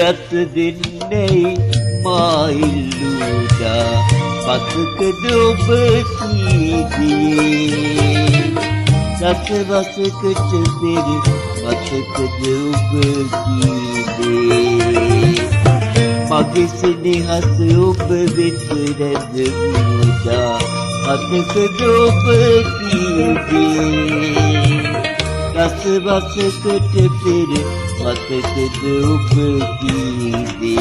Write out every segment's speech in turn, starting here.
අත දෙන්නේ මා ඉල්ලුවා මතකද ඔබ කීදී රසවසකට පෙර මතකද ඔබ කීදී මගේ සෙනෙහස ඔබ වෙත රැඳුණා මතකද ඔබ කීදී රසවසකට පෙර මතකද ඔබ කීදී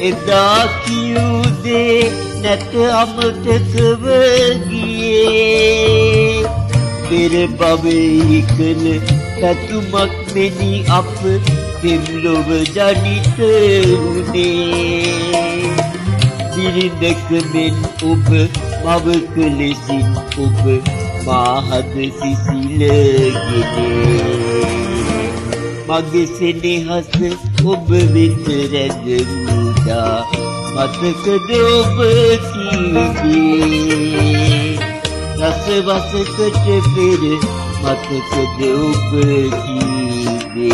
එදා කියූ දේ නැත අමතකව ගියේ පෙර භවයේ කළ පැතුමක් මෙනි අප දෙම්ලොව ජනිත වුණේ බිරිඳක මෙන් ඔබ මවක ලෙසින් ඔබ මාහද සිසිලගෙන මගේ සෙනෙහස ඔබ වෙත රැඳුණා මතකද ඔබ කීදී රසවසකට පෙර මතකද ඔබ කීදී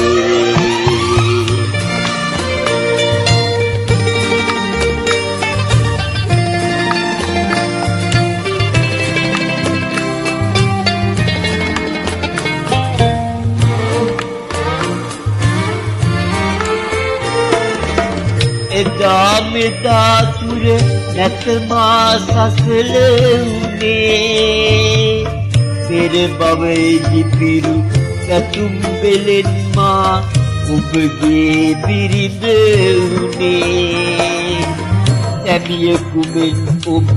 එදා මෙදා තුර නැත මා සසල වුණේ පෙර භවයේදී පිරු පැතුම් බෙලෙන් මා ඔබගේ බිරිඳ වුණේ සැමියෙකු මෙන් ඔබ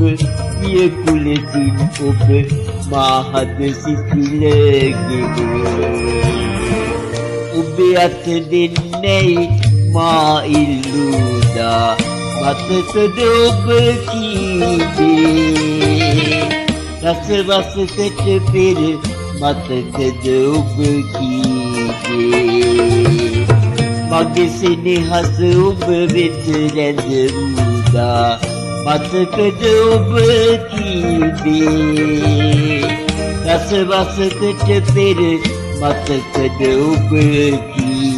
පියෙකු ලෙසින් ඔබ මාහද සිසිලගෙන ඔබේ අත දෙන්නේ මා ඉල්ලුවා මතකද ඔබ කීදී රසවසකට පෙර මතකද ඔබ කීදී මගේ සෙනෙහස ඔබ වෙත රැඳුණා මතකද ඔබ කීදී රසවසකට පෙර මතකද ඔබ කීදී